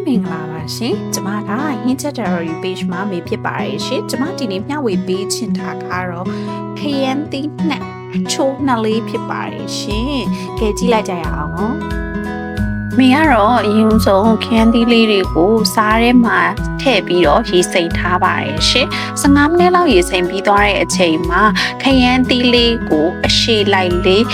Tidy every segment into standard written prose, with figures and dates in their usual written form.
မင်္ဂလာပါရှင်ကျမက Hinge Diary Page မှာမေးဖြစ်ပါတယ်ရှင်ကျမဒီနေ့မျှဝေပေးချင်တာကတော့ခရမ်းသီးနဲ့အချိုးနှစ်လေးဖြစ်ပါတယ်ရှင်ကဲကြည့်လိုက်ကြရအောင်နော်မေကတော့အရင်ဆုံးခရမ်းသီးလေးတွေကိုစားထဲမှာထည့်ပြီးတော့ရေစိမ်ထားပါတယ်ရှင်15မိနစ်လောက်ရေစိမ်ပြီးသွားတဲ့အချိန်မှာခရမ်းသီးလေးကိုအရှိလိုက်လေး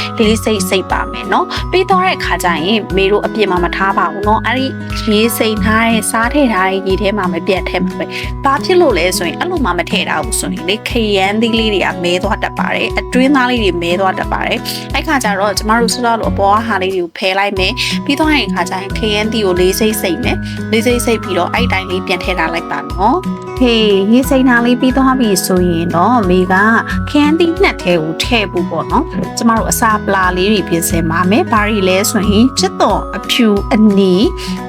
စိတ်ပါမယ်နော်ပြီးသွားတဲ့အခါကျရင်မေတို့အပြင်မှာမထားပါဘူးနော်အဲ့ဒီရေစိမ်ထားတဲ့စားထည့်ထားတဲ့ရေထဲမှာမပြတ်ထဲမှာပဲဘာဖြစ်လို့လဲဆိုရင်အဲ့လိုမှမထည့်ထားဘူးဆိုရင်လေခရမ်းသီးလေးတွေကမဲသွားတတ်ပါတယ်အတွင်းသားလေးတွေမဲသွားတတ်ပါတယ်အဲ့ခါကျတော့ကျမတို့ဆော့လို့အပေါ်ဟာလေးတွေကိုဖယ်လိုက်မယ်ပြီးသွားရင်ခါကျရင်ခရမ်းသီးကိုလေးစိတ်မယ်လေးစိတ်ပြီးတော့အဲ့တိုင်းလေးပြန်ထည့်ထားလိုက်ပါနော်ဟေးရေစိမ်ထားလေးပြီးသွားပြီဆိုရင်တော့မေကခရမ်းသီးနှစ်ထဲကိုထည့်ဖို့ပေါ့နော်ကျမတို့အစာပလာလေးတွေပြင်ဆင်ပါမယ်ဘာတွေလဲဆိုရင်ချစ်တော်အဖြူအနီ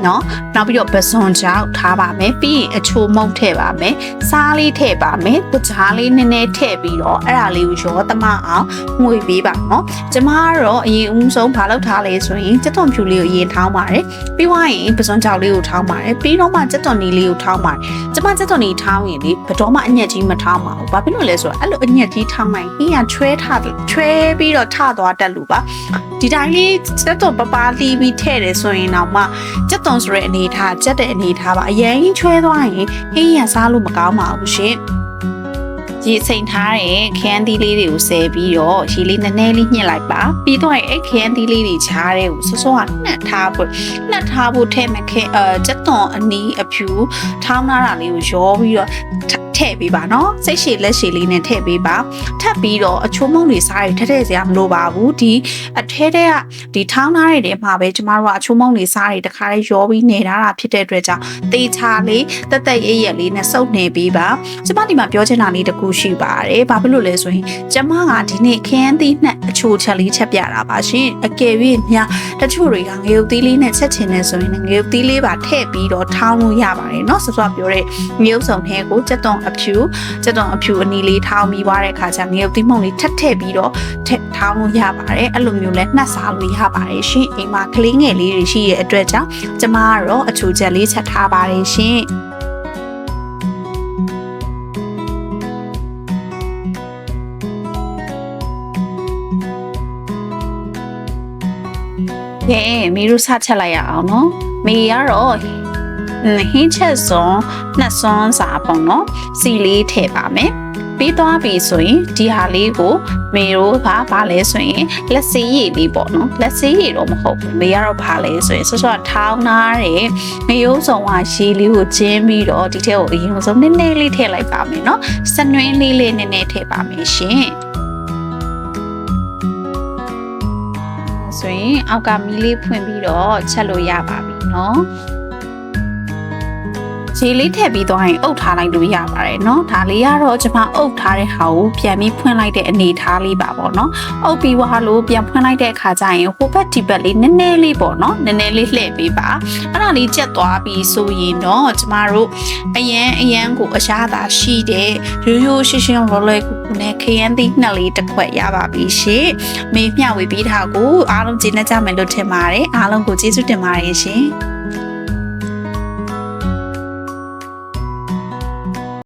နော်နောက်ပြီးတော့ပစွန်ကြောက်ထားပါမယ်ပြီးရင်အချိုမုတ်ထည့်ပါမယ်စားလေးထည့်ပါမယ်ပကြားလေးနည်းနည်းထည့်ပြီးတော့အဲ့ဒါလေးကိုရောသမအောင်ငွေပေးပါနော်ကျမကတော့အရင်ဦးဆုံးဘာလုပ်ထားလဲဆိုရင်ချစ်တော်ဖြူလေးကိုအရင်ထောင်းပါတယ်ပြီးွားရင်ပစွန်ကြောက်လေးကိုထောင်းပါတယ်ပြီးတော့မှချစ်တော်နီလေးကိုထောင်းပါတယ်ကျမချစ်တော်နီထောင်းရင်လေဘယ်တော့မှအညက်ကြီးမထောင်းပါဘူးဘာဖြစ်လို့လဲဆိုတော့အဲ့လိုအညက်ကြီးထောင်းလိုက်ပြီးရင်ချွဲပြီးတော့ထသွားတတ်လို့ပါဒီတိုင်းလေးစက်တော်ပပလေးပြီးထည့်တယ်ဆိုရင်တော့မှစက်တော်ဆိုတဲ့အနေထားစက်တဲ့အနေထားပါအရင်ချွဲသွားရင်ဟင်းရစားလို့မကောင်းပါဘူးရှင်ရေစိမ်ထားတဲ့ခရမ်းသီးလေးတွေကိုဆယ်ပြီးတော့ရေလေးနည်းနည်းလေးညှစ်လိုက်ပါပြီးတော့အဲ့ခရမ်းသီးလေးတွေချားတဲ့ကိုစောကနှက်ထားဖို့ထည့်မခဲစက်တော်အနီးအဖြူထောင်းထားတာလေးကိုရောပြီးတော့ထည့်ပေးပါနော်စိတ်ရှည်လက်ရှည်လေးနဲ့ထည့်ပေးပါထပ်ပြီးတော့အချိုးမုံတွေစားရထည့်စရာမလိုပါဘူးဒီအထဲကဒီထောင်းထားတဲ့နေမှာပဲကျမတို့ကအချိုးမုံတွေစားရတခါလေးရောပြီးနေထားတာဖြစ်တဲ့အတွက်ကြောင့်တေးချာလေးတက်ရက်လေးနဲ့စုပ်နေပေးပါကျမဒီမှာပြောချင်တာလေးတခုရှိပါတယ်ဘာဖြစ်လို့လဲဆိုရင်ကျမကဒီနေ့ခရမ်းသီးနဲ့အချိုချက်လေးချက်ပြတာပါရှင်အကယ်၍များတချို့တွေကငရုတ်သီးလေးနဲ့ချက်ချင်နေဆိုရင်ငရုတ်သီးလေးပါထည့်ပြီးတော့ထောင်းလို့ရပါတယ်เนาะဆောပြောတဲ့ငရုတ်စုံထဲကိုစက်တော်အဖြူအနီလေးထောင်းပြီးသွားတဲ့အခါကျငရုတ်သီးမုံလေးထပ်ထည့်ပြီးတော့ထောင်းလို့ရပါတယ်အဲ့လိုမျိုးလဲနှက်စားလို့ရပါတယ်ရှင်အိမ်မှာကလေးငယ်လေးတွေရှိရဲ့အတွက်ကြောင့်ကျမကတော့အချိုချက်လေးချက်ထားပါတယ်ရှင်ကဲမီးတို့စချက်လိုက်ရအောင်နော်မီးကတော့ဟင်းချက်စွန်နှစ်စွန်စာပေါ့နော်စီလေးထည့်ပါမယ်ပြီးသွားပြီဆိုရင်ဒီဟာလေးကိုမေတို့ကဘာလဲဆိုရင်လက်စေးရည်လေးပေါ့နော်လက်စေးရည်တော့မဟုတ်ဘူးမေကတော့ဘာလဲဆိုရင်ဆော့ထောင်းထားတဲ့ငရုံးစုံကရေလေးကိုကျင်းပြီးတော့ဒီထဲကိုအရင်ဆုံးနည်းနည်းလေးထည့်လိုက်ပါမယ်နော်စနွင်းလေးနည်းနည်းထည့်ပါမယ်ရှင်ဆိုရင်အောက်ကမီးလေးဖွင့်ပြီးတော့ချက်လို့ရပါပြီနော်ရေလေးထည့်ပြီးသွားရင်အုပ်ထားလိုက်လို့ရပါတယ်เนาะဒါလေးကတော့ကျွန်မအုပ်ထားတဲ့ဟာကိုပြန်ပြီးဖွင့်လိုက်တဲ့အနေထားလေးပါပေါ့เนาะအုပ်ပြီးွားလို့ပြန်ဖွင့်လိုက်တဲ့အခါကျရင်ဟိုဘက်ဒီဘက်လေးနည်းနည်းလေးပေါ့เนาะနည်းနည်းလေးလှည့်ပေးပါအဲ့ဒါလေးကျက်သွားပြီးဆိုရင်တော့ကျမတို့အရန်ကိုအရာသာရှိတဲ့ရိုးရှင်းလော်ကူနဲ့ခရမ်းသီးနှစ်လေးတစ်ခွက်ရပါပြီရှင်မေမျှဝေပေးတာကိုအားလုံးကျေနပ်ကြမယ်လို့ထင်ပါတယ်အားလုံးကိုကျေးဇူးတင်ပါတယ်ရှင်